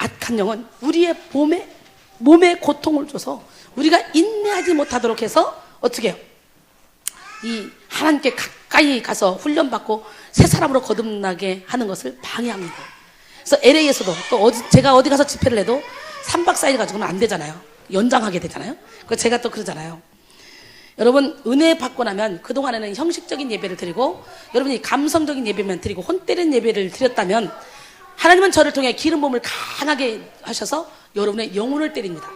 악한 영은 우리의 몸에 고통을 줘서 우리가 인내하지 못하도록 해서 어떻게 해요? 이 하나님께 가까이 가서 훈련받고 새 사람으로 거듭나게 하는 것을 방해합니다. 그래서 LA에서도 또 제가 어디 가서 집회를 해도 3박 4일 가지고는 안 되잖아요. 연장하게 되잖아요. 그래서 제가 또 그러잖아요. 여러분, 은혜 받고 나면 그동안에는 형식적인 예배를 드리고 여러분이 감성적인 예배만 드리고 혼 때리는 예배를 드렸다면 하나님은 저를 통해 기름 부음을 강하게 하셔서 여러분의 영혼을 때립니다.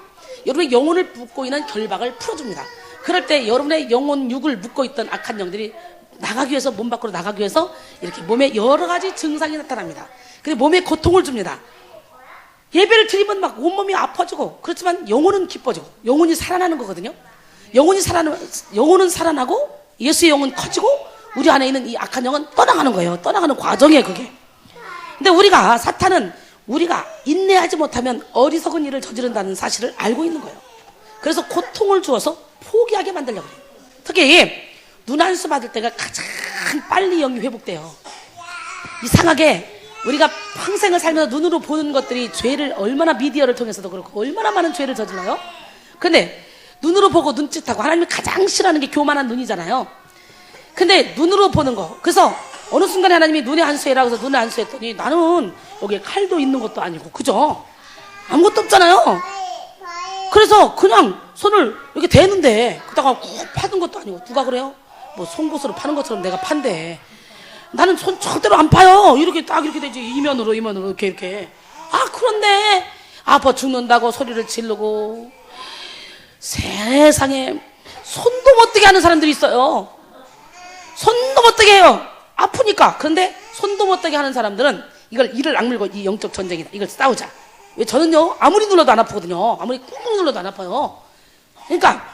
여러분의 영혼을 묶고 있는 결박을 풀어줍니다. 그럴 때 여러분의 영혼 육을 묶고 있던 악한 영들이 나가기 위해서, 몸 밖으로 나가기 위해서 이렇게 몸에 여러 가지 증상이 나타납니다. 그리고 몸에 고통을 줍니다. 예배를 드리면 막 온몸이 아파지고, 그렇지만 영혼은 기뻐지고 영혼이 살아나는 거거든요. 영혼은 살아나고 예수의 영은 커지고 우리 안에 있는 이 악한 영은 떠나가는 거예요. 떠나가는 과정이에요, 그게. 근데 사탄은 우리가 인내하지 못하면 어리석은 일을 저지른다는 사실을 알고 있는 거예요. 그래서 고통을 주어서 포기하게 만들려고 해요. 특히 눈 한 수 받을 때가 가장 빨리 영이 회복돼요. 이상하게 우리가 평생을 살면서 눈으로 보는 것들이 죄를 얼마나, 미디어를 통해서도 그렇고 얼마나 많은 죄를 저질러요. 근데 눈으로 보고 눈짓하고, 하나님이 가장 싫어하는 게 교만한 눈이잖아요. 근데 눈으로 보는 거, 그래서 어느 순간에 하나님이 눈에 안수해라 그래서 눈에 안수했더니 나는 여기에 칼도 있는 것도 아니고, 그죠? 아무것도 없잖아요. 그래서 그냥 손을 이렇게 대는데 그다가 꾹 파는 것도 아니고, 누가 그래요? 뭐 송곳으로 파는 것처럼 내가 판대. 나는 손 절대로 안 파요. 이렇게 딱 이렇게 되지. 이면으로 이렇게. 그런데 아파 죽는다고 소리를 지르고, 세상에 손도 못 대게 하는 사람들이 있어요. 손도 못 대게 해요. 아프니까. 그런데 손도 못 대게 하는 사람들은 이를 악물고, 이 영적 전쟁이다, 이걸 싸우자. 왜? 저는요 아무리 눌러도 안 아프거든요. 아무리 꾹꾹 눌러도 안 아파요. 그러니까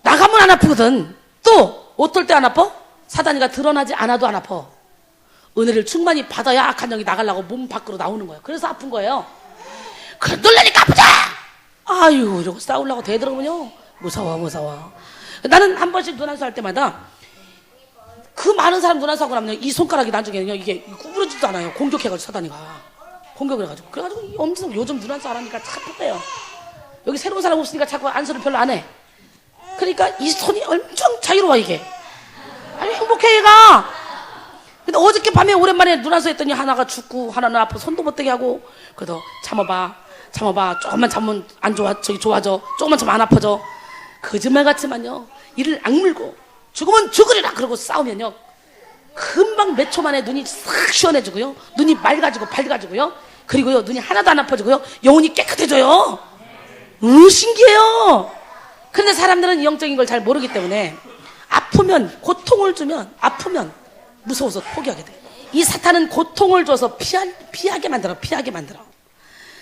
나가면 안 아프거든. 또 어떨 때 안 아파? 사단이가 드러나지 않아도 안 아파. 은혜를 충만히 받아야 악한 영이 나가려고 몸 밖으로 나오는 거예요. 그래서 아픈 거예요. 그래, 놀라니까 아프다! 아유, 이러고 싸우려고 대들어보면요, 무서워. 나는 한 번씩 눈안수 할 때마다 그 많은 사람 눈안수 하고 나면 이 손가락이 나중에는요, 이게 구부러지지도 않아요. 공격해가지고 사단이가. 공격을 해가지고. 그래가지고 엄청 요즘 눈안수 안 하니까 참 급해요. 여기 새로운 사람 없으니까 자꾸 안수를 별로 안 해. 그러니까 이 손이 엄청 자유로워, 이게. 아니, 행복해, 얘가. 근데 어저께 밤에 오랜만에 눈안수 했더니 하나가 죽고 하나는 아파 손도 못 대게 하고, 그래도 참아봐. 조금만 참으면 안 좋아, 좋아져. 조금만 참으면 안 아파져. 거짓말 같지만요, 이를 악물고 죽으면 죽으리라 그러고 싸우면요, 금방 몇 초 만에 눈이 싹 시원해지고요, 눈이 맑아지고 밝아지고요, 그리고요 눈이 하나도 안 아파지고요, 영혼이 깨끗해져요. 신기해요. 그런데 사람들은 이 영적인 걸 잘 모르기 때문에 아프면, 고통을 주면, 아프면 무서워서 포기하게 돼요. 이 사탄은 고통을 줘서 피하게 만들어.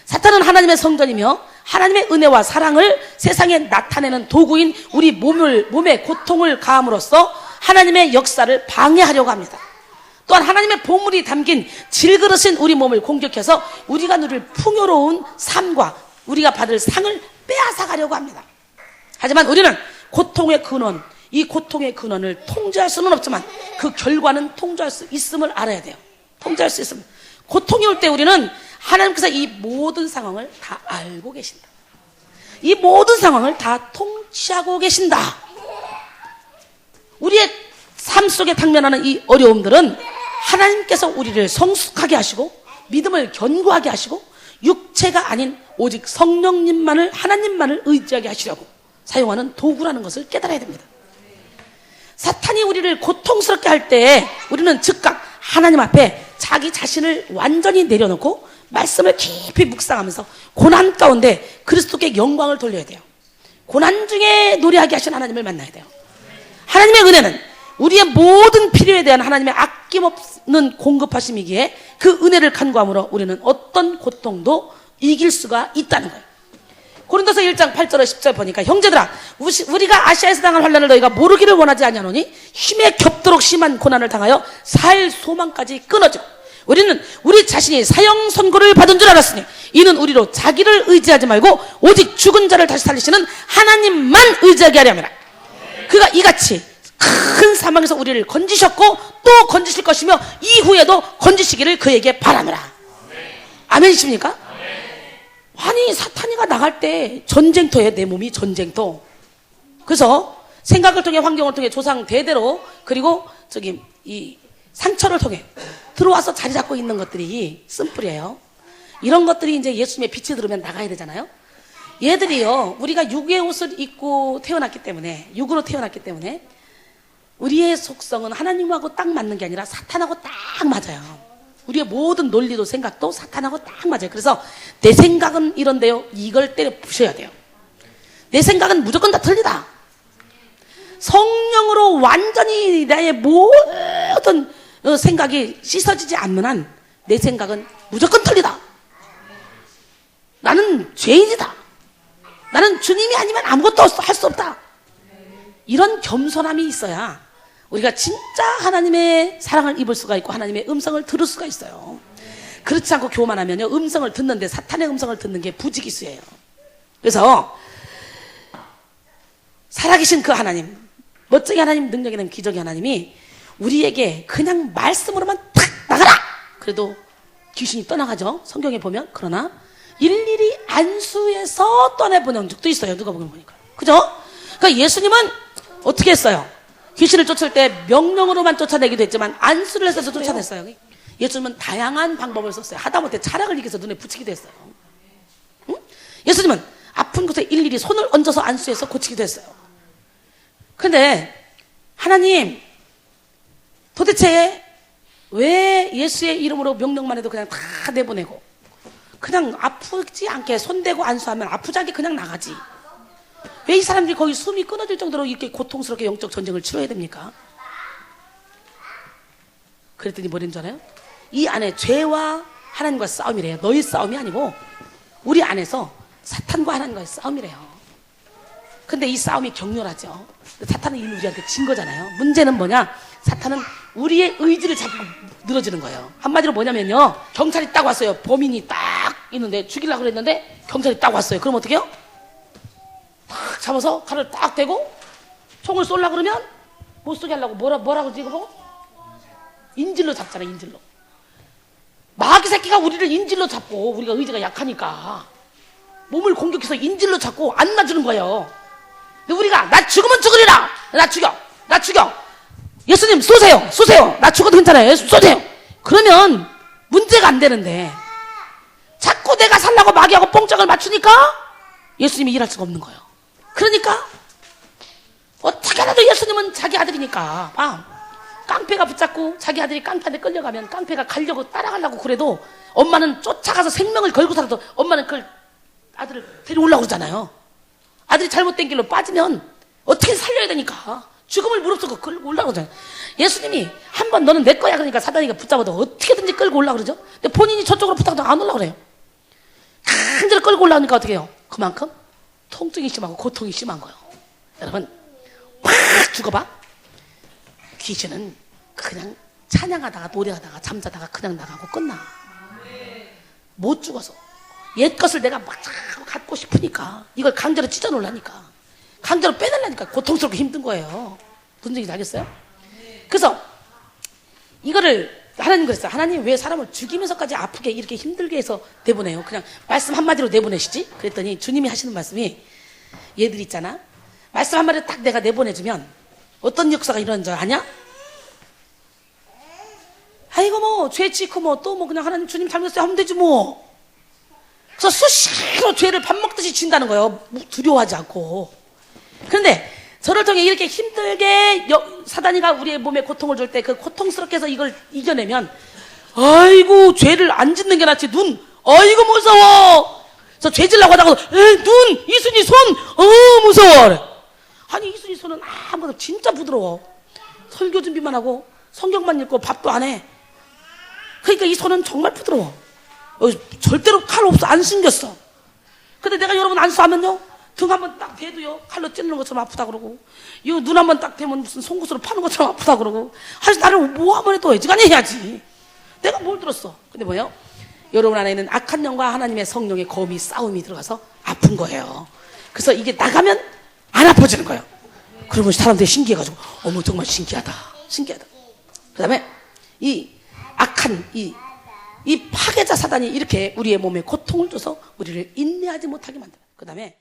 사탄은 하나님의 성전이며 하나님의 은혜와 사랑을 세상에 나타내는 도구인 우리 몸에 고통을 가함으로써 하나님의 역사를 방해하려고 합니다. 또한 하나님의 보물이 담긴 질그릇인 우리 몸을 공격해서 우리가 누릴 풍요로운 삶과 우리가 받을 상을 빼앗아가려고 합니다. 하지만 우리는 고통의 근원, 이 고통의 근원을 통제할 수는 없지만 그 결과는 통제할 수 있음을 알아야 돼요. 통제할 수 있음. 고통이 올 때 우리는 하나님께서 이 모든 상황을 다 알고 계신다. 이 모든 상황을 다 통치하고 계신다. 우리의 삶 속에 당면하는 이 어려움들은 하나님께서 우리를 성숙하게 하시고 믿음을 견고하게 하시고 육체가 아닌 오직 성령님만을, 하나님만을 의지하게 하시려고 사용하는 도구라는 것을 깨달아야 됩니다. 사탄이 우리를 고통스럽게 할 때 우리는 즉각 하나님 앞에 자기 자신을 완전히 내려놓고 말씀을 깊이 묵상하면서 고난 가운데 그리스도께 영광을 돌려야 돼요. 고난 중에 노래하게 하신 하나님을 만나야 돼요. 하나님의 은혜는 우리의 모든 필요에 대한 하나님의 아낌없는 공급하심이기에 그 은혜를 간구함으로 우리는 어떤 고통도 이길 수가 있다는 거예요. 고린도서 1장 8절에 10절 보니까, 형제들아, 우리가 아시아에서 당한 환난을 너희가 모르기를 원하지 아니하노니 힘에 겹도록 심한 고난을 당하여 살 소망까지 끊어지고 우리는 우리 자신이 사형 선고를 받은 줄 알았으니 이는 우리로 자기를 의지하지 말고 오직 죽은 자를 다시 살리시는 하나님만 의지하게 하려 함이라. 그가 이같이 큰 사망에서 우리를 건지셨고 또 건지실 것이며 이후에도 건지시기를 그에게 바라노라. 아멘이십니까? 아니 사탄이가 나갈 때 전쟁터예요. 내 몸이 전쟁터. 그래서 생각을 통해 환경을 통해 조상 대대로 그리고 이 상처를 통해 들어와서 자리 잡고 있는 것들이 쓴뿌리예요. 이런 것들이 이제 예수님의 빛이 들으면 나가야 되잖아요. 얘들이요, 우리가 육의 옷을 입고 태어났기 때문에, 육으로 태어났기 때문에 우리의 속성은 하나님하고 딱 맞는 게 아니라 사탄하고 딱 맞아요. 우리의 모든 논리도 생각도 사탄하고 딱 맞아요. 그래서 내 생각은 이런데요, 이걸 때려 부셔야 돼요. 내 생각은 무조건 다 틀리다. 성령으로 완전히 나의 모든 생각이 씻어지지 않는 한 내 생각은 무조건 틀리다. 나는 죄인이다. 나는 주님이 아니면 아무것도 할 수 없다. 이런 겸손함이 있어야 우리가 진짜 하나님의 사랑을 입을 수가 있고 하나님의 음성을 들을 수가 있어요. 그렇지 않고 교만하면요, 음성을 듣는데 사탄의 음성을 듣는 게 부지기수예요. 그래서 살아계신 그 하나님, 멋쟁이 하나님, 능력 있는 기적의 하나님이 우리에게 그냥 말씀으로만 탁 나가라! 그래도 귀신이 떠나가죠. 성경에 보면. 그러나 일일이 안수해서 떠내보낸 적도 있어요. 누가 보니까. 그죠? 그러니까 예수님은 어떻게 했어요? 귀신을 쫓을 때 명령으로만 쫓아내기도 했지만 안수를 해서 쫓아냈어요. 예수님은 다양한 방법을 썼어요. 하다못해 차량을 이겨서 눈에 붙이기도 했어요. 응? 예수님은 아픈 곳에 일일이 손을 얹어서 안수해서 고치기도 했어요. 근데 하나님 도대체 왜 예수의 이름으로 명령만 해도 그냥 다 내보내고 그냥 아프지 않게 손대고 안수하면 아프지 않게 그냥 나가지, 왜 이 사람들이 거의 숨이 끊어질 정도로 이렇게 고통스럽게 영적 전쟁을 치러야 됩니까? 그랬더니 뭐랬는 줄 알아요? 이 안에 죄와 하나님과 싸움이래요. 너희 싸움이 아니고 우리 안에서 사탄과 하나님과의 싸움이래요. 근데 이 싸움이 격렬하죠. 사탄은 이미 우리한테 진 거잖아요. 문제는 뭐냐? 사탄은 우리의 의지를 잡고 늘어지는 거예요. 한마디로 뭐냐면요, 경찰이 딱 왔어요. 범인이 딱 있는데 죽이려고 그랬는데 경찰이 딱 왔어요. 그럼 어떻게 해요? 딱 잡아서 칼을 딱 대고 총을 쏠려고 그러면 못 쏘게 하려고 뭐라고 지금 인질로 잡잖아요. 인질로. 마귀 새끼가 우리를 인질로 잡고, 우리가 의지가 약하니까 몸을 공격해서 인질로 잡고 안 놔주는 거예요. 근데 우리가 나 죽으면 죽으리라, 나 죽여 예수님 쏘세요, 나 죽어도 괜찮아요, 예수 쏘세요. 그러면 문제가 안 되는데 자꾸 내가 살라고 마귀하고 뽕짝을 맞추니까 예수님이 일할 수가 없는 거예요. 그러니까 어떻게 하라도 예수님은 자기 아들이니까 깡패가 붙잡고 자기 아들이 깡패한테 끌려가면 깡패가 가려고 따라가려고 그래도 엄마는 쫓아가서 생명을 걸고서라도 엄마는 그걸 아들을 데려오려고 그러잖아요. 아들이 잘못된 길로 빠지면 어떻게 살려야 되니까 죽음을 무릅쓰고 끌고 올라오고 그러잖아요. 예수님이 한번 너는 내 거야 그러니까 사단이가 붙잡아도 어떻게든지 끌고 올라오고 그러죠. 근데 본인이 저쪽으로 붙잡아도 안 올라오고 그래요. 간절히 끌고 올라오니까 어떻게 해요? 그만큼 통증이 심하고 고통이 심한 거예요. 여러분 팍 죽어봐. 귀신은 그냥 찬양하다가 노래하다가 잠자다가 그냥 나가고 끝나. 못 죽어서 옛 것을 내가 막 갖고 싶으니까 이걸 강제로 찢어놓으려니까, 강제로 빼내려니까 고통스럽고 힘든 거예요. 무슨 얘기인지 알겠어요? 그래서 이거를 하나님 그랬어요. 하나님 왜 사람을 죽이면서까지 아프게 이렇게 힘들게 해서 내보내요? 그냥 말씀 한마디로 내보내시지? 그랬더니 주님이 하시는 말씀이, 얘들 있잖아, 말씀 한마디로 딱 내가 내보내주면 어떤 역사가 일어나는 줄 아냐? 아이고 뭐 죄 짓고 뭐 또 뭐 그냥 하나님 주님 잘못했어요 하면 되지 뭐. 그래서 수시로 죄를 밥 먹듯이 진다는 거예요. 두려워하지 않고. 그런데 저를 통해 이렇게 힘들게 사단이가 우리의 몸에 고통을 줄 때 그 고통스럽게 해서 이걸 이겨내면, 아이고 죄를 안 짓는 게 낫지, 아이고 무서워. 그래서 죄 질라고 하다가 이순이 손 무서워. 아니 이순이 손은 아무것도 진짜 부드러워. 설교 준비만 하고 성경만 읽고 밥도 안 해. 그러니까 이 손은 정말 부드러워. 절대로 칼 없어, 안 숨겼어. 근데 내가 여러분 안수하면요, 등 한번 딱 대도요 칼로 찌르는 것처럼 아프다 그러고, 이거 눈 한번 딱 대면 무슨 송곳으로 파는 것처럼 아프다 그러고, 사실 나를 뭐 한번 해도 애지간히 해야지. 내가 뭘 들었어. 근데 뭐예요? 여러분 안에는 악한 영과 하나님의 성령의 검이 싸움이 들어가서 아픈 거예요. 그래서 이게 나가면 안 아파지는 거예요. 그러면 사람들이 신기해가지고 어머 정말 신기하다. 그 다음에 이 악한 이 이 파괴자 사단이 이렇게 우리의 몸에 고통을 줘서 우리를 인내하지 못하게 만들어요. 그 다음에